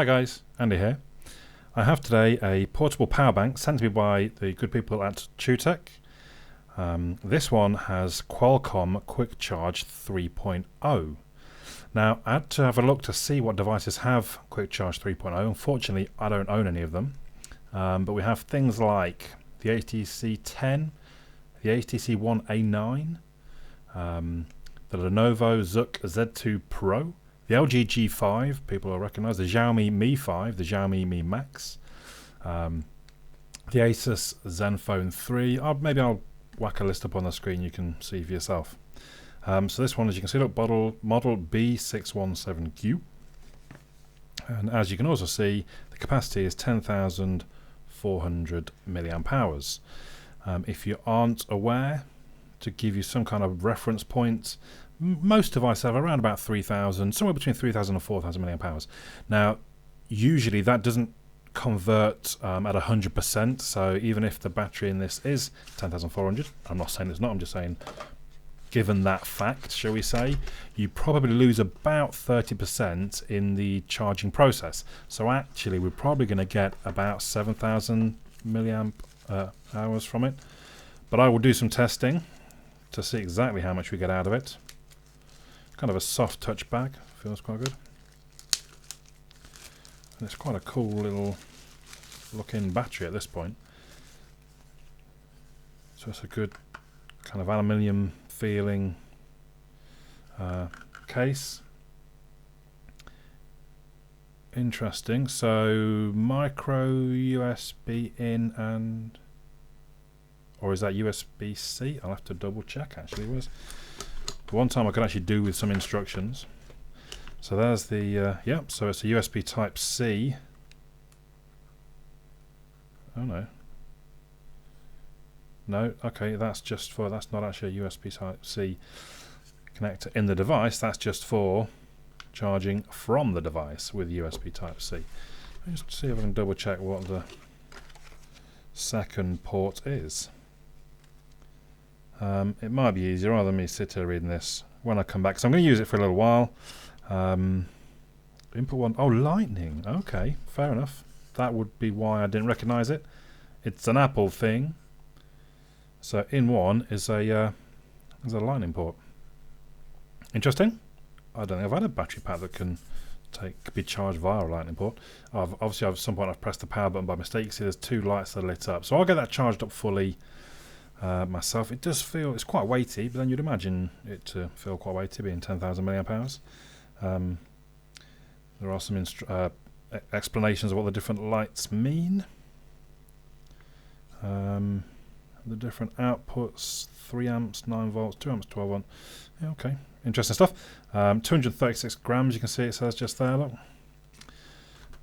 Hi guys, Andy here. I have today a portable power bank sent to me by the good people at Choetech. This one has Qualcomm Quick Charge 3.0. Now I had to have a look to see what devices have Quick Charge 3.0. Unfortunately I don't own any of them, but we have things like the HTC 10, the HTC One A9, the Lenovo Zook Z2 Pro, the LG G5, people will recognise, the Xiaomi Mi 5, the Xiaomi Mi Max, the Asus Zenfone 3. Maybe I'll whack a list up on the screen, you can see for yourself. So this one, as you can see, look, model B617Q. And as you can also see, the capacity is 10,400 milliamp hours. If you aren't aware, to give you some kind of reference point, most devices have around about 3,000, somewhere between 3,000 and 4,000 milliamp hours. Now, usually that doesn't convert at 100%, so even if the battery in this is 10,400, I'm not saying it's not, I'm just saying, given that fact, shall we say, you probably lose about 30% in the charging process. So actually, we're probably going to get about 7,000 milliamp hours from it. But I will do some testing to see exactly how much we get out of it. Kind of a soft touch bag, feels quite good. And it's quite a cool little looking battery at this point. So it's a good kind of aluminium feeling case. Interesting. So micro USB in and, or is that USB-C? I'll have to double check actually. One time I could actually do with some instructions. So there's the so it's a USB type C. Oh no, okay, that's not actually a USB type C connector in the device, that's just for charging from the device with USB type C. Let me just see if I can double check what the second port is. It might be easier rather than me sit here reading this when I come back, so I'm going to use it for a little while. Input one, oh, lightning, okay, fair enough. That would be why I didn't recognise it. It's an Apple thing. So in one is a lightning port. Interesting. I don't think I've had a battery pack that can be charged via a lightning port. Obviously at some point I've pressed the power button by mistake. You see there's two lights that are lit up. So I'll get that charged up fully myself. It does feel, it's quite weighty, but then you'd imagine it to feel quite weighty being 10,000 milliamp hours. There are some explanations of what the different lights mean. The different outputs, 3 amps, 9 volts, 2 amps, 12 volt. Yeah, okay, interesting stuff. 236 grams, you can see it says just there, look.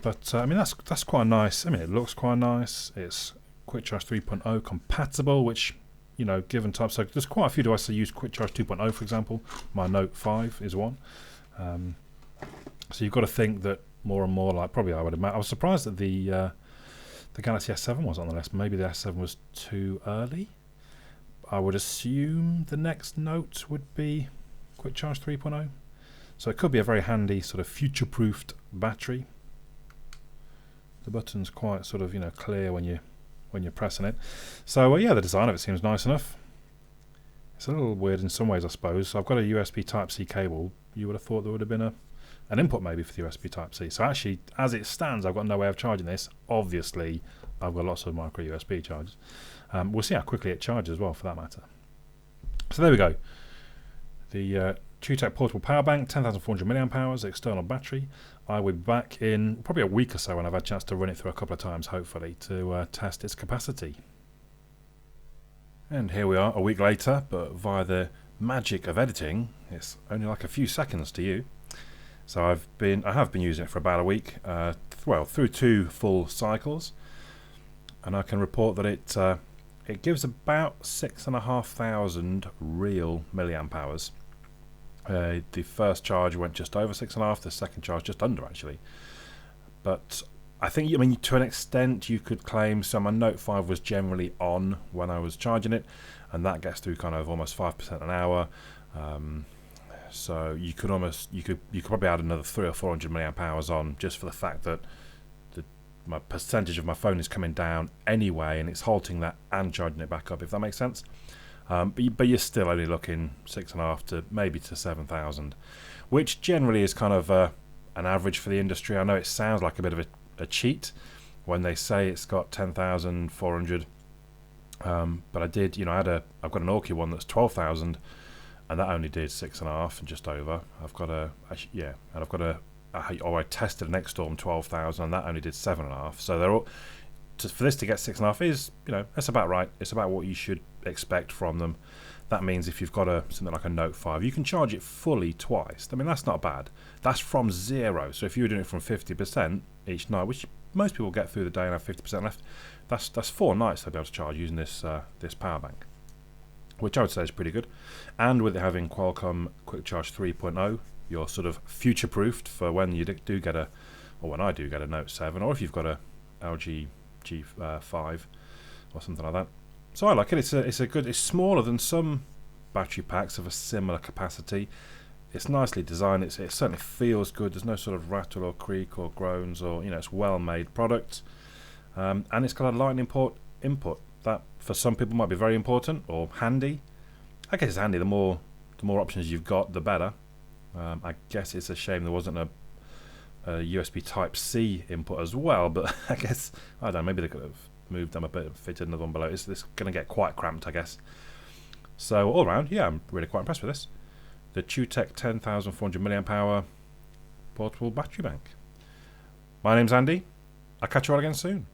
But I mean, that's quite nice. I mean, it looks quite nice. It's Quick Charge 3.0 compatible, which, you know, given type. So there's quite a few devices that use Quick Charge 2.0, for example. My Note 5 is one. So you've got to think that more and more, like probably I would imagine. I was surprised that the Galaxy S7 was on the list. Maybe the S7 was too early. I would assume the next Note would be Quick Charge 3.0. So it could be a very handy sort of future-proofed battery. The button's quite sort of, you know, clear when you're pressing it. So yeah, the design of it seems nice enough. It's a little weird in some ways, I suppose. So I've got a USB Type-C cable. You would have thought there would have been an input maybe for the USB Type-C. So actually, as it stands, I've got no way of charging this. Obviously, I've got lots of micro USB chargers. We'll see how quickly it charges as well, for that matter. So there we go. The Choetech portable power bank, 10,400 milliamp hours, external battery. I will be back in probably a week or so when I've had a chance to run it through a couple of times, hopefully, to test its capacity. And here we are, a week later, but via the magic of editing, it's only like a few seconds to you. So I have been using it for about a week, well, through 2 full cycles, and I can report that it gives about 6,500 real milliamp hours. The first charge went just over 6.5, the second charge just under actually. But I think, I mean, to an extent you could claim, so my Note 5 was generally on when I was charging it, and that gets through kind of almost 5% an hour. So you could probably add another 300 or 400 milliamp hours on, just for the fact that my percentage of my phone is coming down anyway, and it's halting that and charging it back up, if that makes sense. But you're still only looking 6.5 to maybe to 7,000, which generally is kind of an average for the industry. I know it sounds like a bit of a cheat when they say it's got 10,400, but I've got an Orki one that's 12,000, and that only did 6.5 and just over. I tested an X-Storm 12,000, and that only did 7.5. So they're all, for this to get 6.5 is, that's about right. It's about what you should expect from them. That means if you've got something like a Note 5, you can charge it fully twice. I mean, that's not bad. That's from 0. So if you were doing it from 50% each night, which most people get through the day and have 50% left, that's 4 nights they'll be able to charge using this power bank, which I would say is pretty good. And with it having Qualcomm Quick Charge 3.0, you're sort of future-proofed for when you do get when I do get a Note 7, or if you've got a LG G5 or something like that. So I like it. It's smaller than some battery packs of a similar capacity. It's nicely designed. It certainly feels good. There's no sort of rattle or creak or groans, or it's well-made product. And it's got a lightning port input that for some people might be very important or handy. I guess it's handy. The more options you've got, the better. I guess it's a shame there wasn't a USB Type-C input as well, but I guess, I don't know, maybe they could have moved them a bit and fitted another one below. It's going to get quite cramped, I guess. So all around, yeah, I'm really quite impressed with this. The Choetech 10,400 milliamp hour portable battery bank. My name's Andy. I'll catch you all again soon.